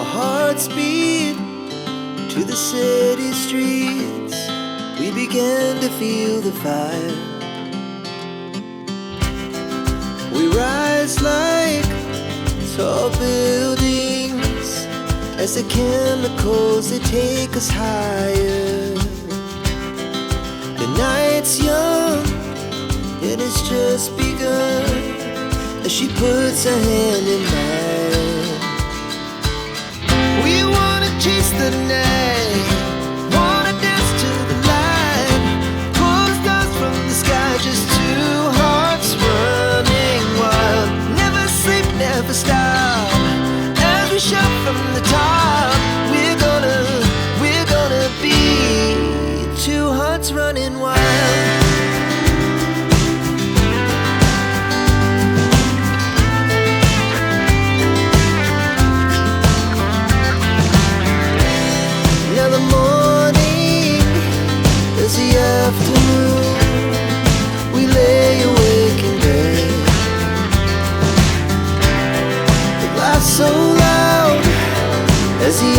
Our hearts beat to the city streets. We began to feel the fire. We rise like tall buildings as the chemicals, they take us higher. The night's young, it has just begun, as she puts her hand in mine. We wanna chase the night, wanna dance to the light, pull the stars from the sky, just two hearts running wild. Never sleep, never stop, as we shout from the top. We're gonna be two hearts running wild. Now the morning is the afternoon. We lay awake in bed. The laughs so loud as the